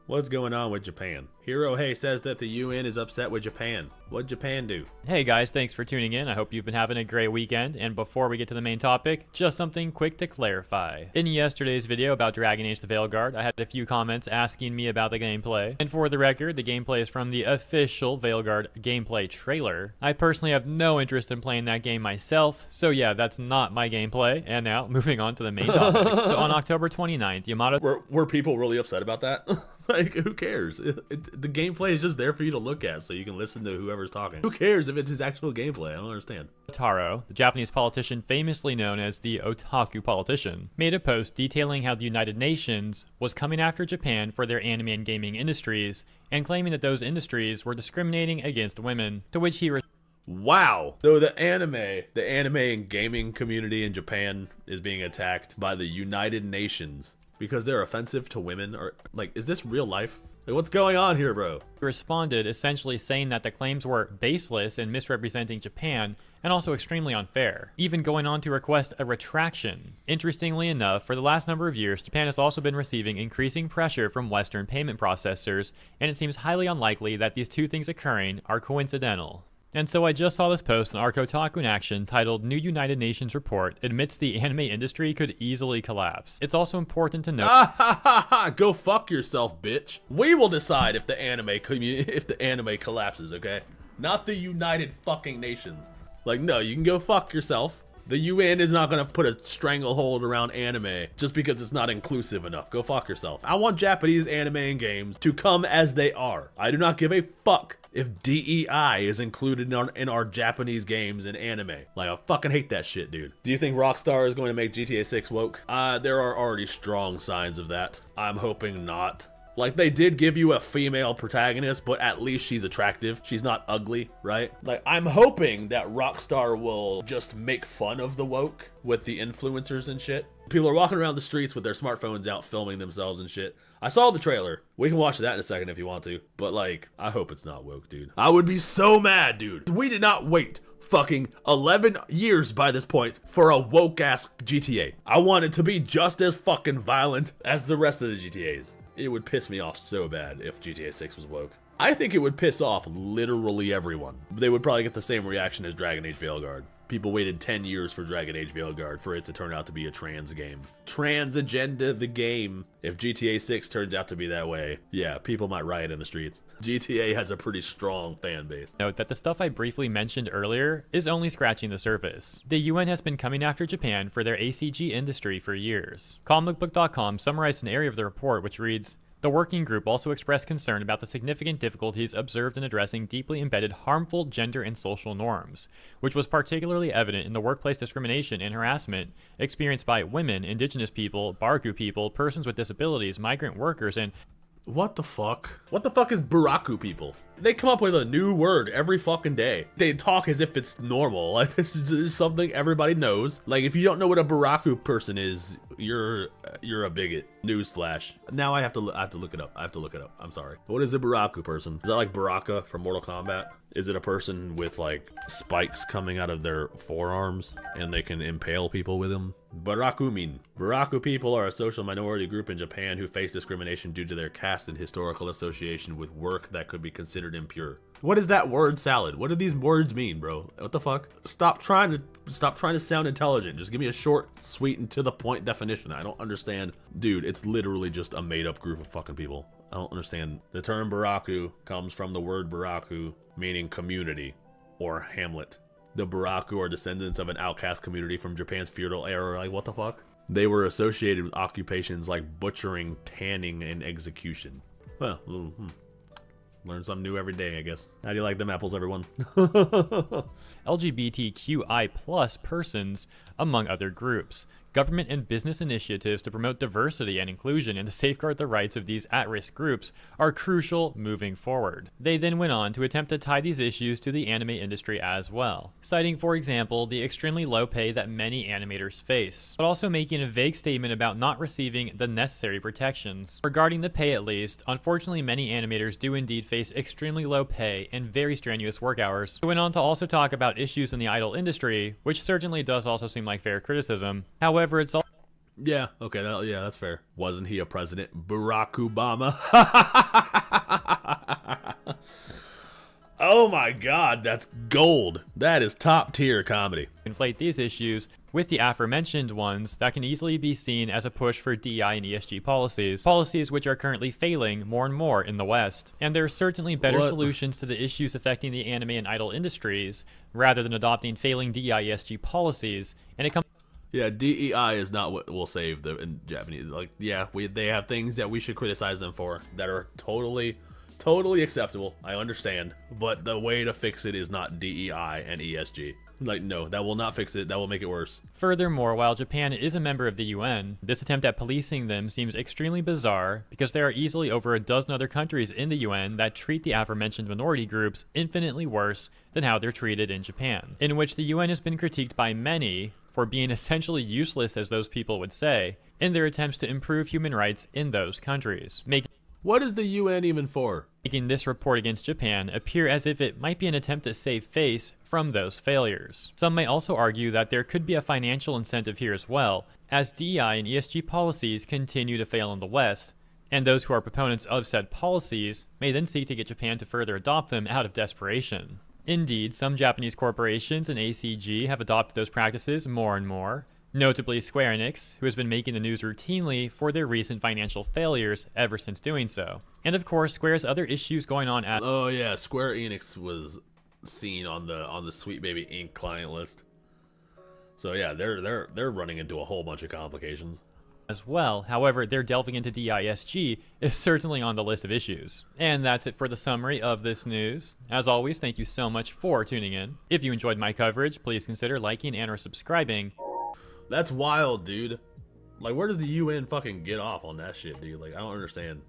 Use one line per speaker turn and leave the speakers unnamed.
What's going on with Japan? Hirohei says that the UN is upset with Japan. What'd Japan do?
Hey guys, thanks for tuning in. I hope you've been having a great weekend. And before we get to the main topic, just something quick to clarify. In yesterday's video about Dragon Age the Veilguard, I had a few comments asking me about the gameplay. And for the record, the gameplay is from the official Veilguard gameplay trailer. I personally have no interest in playing that game myself, so yeah, that's not my gameplay. And now, moving on to the main topic. So on October 29th, Yamato...
Were people really upset about that? Like, who cares? The gameplay is just there for you to look at so you can listen to whoever's talking. Who cares if it's his actual gameplay? I don't understand.
Taro, the Japanese politician famously known as the otaku politician, made a post detailing how the United Nations was coming after Japan for their anime and gaming industries and claiming that those industries were discriminating against women, to which he
Wow. So the anime and gaming community in Japan is being attacked by the United Nations because they're offensive to women? Or, like, is this real life? Like, what's going on here, bro?
responded essentially saying that the claims were baseless and misrepresenting Japan, and also extremely unfair, even going on to request a retraction. Interestingly enough, for the last number of years, Japan has also been receiving increasing pressure from Western payment processors, and it seems highly unlikely that these two things occurring are coincidental. And so I just saw this post on Kotaku in Action titled New United Nations Report Admits the Anime Industry Could Easily Collapse. It's also important to note...
Go fuck yourself, bitch. We will decide if the anime collapses, okay? Not the United fucking Nations. Like, no, you can go fuck yourself. The UN is not gonna put a stranglehold around anime just because it's not inclusive enough. Go fuck yourself. I want Japanese anime and games to come as they are. I do not give a fuck if DEI is included in our Japanese games and anime. Like, I fucking hate that shit, dude. Do you think Rockstar is going to make GTA 6 woke? There are already strong signs of that. I'm hoping not. Like, they did give you a female protagonist, but at least she's attractive. She's not ugly, right? Like, I'm hoping that Rockstar will just make fun of the woke with the influencers and shit. People are walking around the streets with their smartphones out filming themselves and shit. I saw the trailer. We can watch that in a second if you want to. But, like, I hope it's not woke, dude. I would be so mad, dude. We did not wait fucking 11 years by this point for a woke-ass GTA. I want it to be just as fucking violent as the rest of the GTAs. It would piss me off so bad if GTA 6 was woke. I think it would piss off literally everyone. They would probably get the same reaction as Dragon Age Veilguard. People waited 10 years for Dragon Age Veilguard for it to turn out to be a trans game. Trans agenda the game. If GTA 6 turns out to be that way, yeah, people might riot in the streets. GTA has a pretty strong fan base.
Note that the stuff I briefly mentioned earlier is only scratching the surface. The UN has been coming after Japan for their ACG industry for years. Comicbook.com summarized an area of the report which reads, "The working group also expressed concern about the significant difficulties observed in addressing deeply embedded harmful gender and social norms, which was particularly evident in the workplace discrimination and harassment experienced by women, indigenous people, Baraku people, persons with disabilities, migrant workers, and..."
What the fuck? What the fuck is Baraku people? They come up with a new word every fucking day. They talk as if it's normal. Like, this is something everybody knows. Like, if you don't know what a Baraku person is, you're a bigot. Newsflash. Now I have to look it up. I'm sorry. What is a Baraku person? Is that like Baraka from Mortal Kombat? Is it a person with like spikes coming out of their forearms and they can impale people with them? Barakumin. Baraku people are a social minority group in Japan who face discrimination due to their caste and historical association with work that could be considered impure. What is that word salad? What do these words mean, bro? What the fuck? Stop trying to sound intelligent. Just give me a short, sweet, and to the point definition. I don't understand. Dude, it's literally just a made up group of fucking people. I don't understand. The term Baraku comes from the word Baraku, meaning community or hamlet. The Baraku are descendants of an outcast community from Japan's feudal era. Like, what the fuck? They were associated with occupations like butchering, tanning, and execution. Well, learn something new every day, I guess. How do you like them apples, everyone?
LGBTQI plus persons, among other groups. Government and business initiatives to promote diversity and inclusion and to safeguard the rights of these at-risk groups are crucial moving forward. They then went on to attempt to tie these issues to the anime industry as well, citing, for example, the extremely low pay that many animators face, but also making a vague statement about not receiving the necessary protections. Regarding the pay at least, unfortunately many animators do indeed face extremely low pay and very strenuous work hours. They went on to also talk about issues in the idol industry, which certainly does also seem like fair criticism. However, it's all...
Yeah, okay, yeah, that's fair. Wasn't he a president? Barack Obama. Oh my god, that's gold. That is top tier comedy.
Conflate these issues with the aforementioned ones that can easily be seen as a push for DEI and ESG policies which are currently failing more and more in the West. And there are certainly better solutions to the issues affecting the anime and idol industries, rather than adopting failing DEI ESG policies, and it comes.
Yeah, DEI is not what will save them in Japanese. Like, yeah, they have things that we should criticize them for that are totally acceptable. I understand, but the way to fix it is not DEI and ESG. Like, no, that will not fix it. That will make it worse.
Furthermore, while Japan is a member of the UN, this attempt at policing them seems extremely bizarre because there are easily over a dozen other countries in the UN that treat the aforementioned minority groups infinitely worse than how they're treated in Japan, in which the UN has been critiqued by many for being essentially useless, as those people would say, in their attempts to improve human rights in those countries.
What is the UN even for?
Making this report against Japan appear as if it might be an attempt to save face from those failures. Some may also argue that there could be a financial incentive here as well, as DEI and ESG policies continue to fail in the West, and those who are proponents of said policies may then seek to get Japan to further adopt them out of desperation. Indeed, some Japanese corporations and ACG have adopted those practices more and more, notably Square Enix, who has been making the news routinely for their recent financial failures ever since doing so. And of course, Square's other issues going on at—
Oh yeah, Square Enix was seen on the Sweet Baby Inc. client list. So yeah, they're running into a whole bunch of complications
as well. However, their delving into DISG is certainly on the list of issues. And that's it for the summary of this news. As always, thank you so much for tuning in. If you enjoyed my coverage, please consider liking and or subscribing.
That's wild, dude. Like, where does the UN fucking get off on that shit, dude? Like, I don't understand.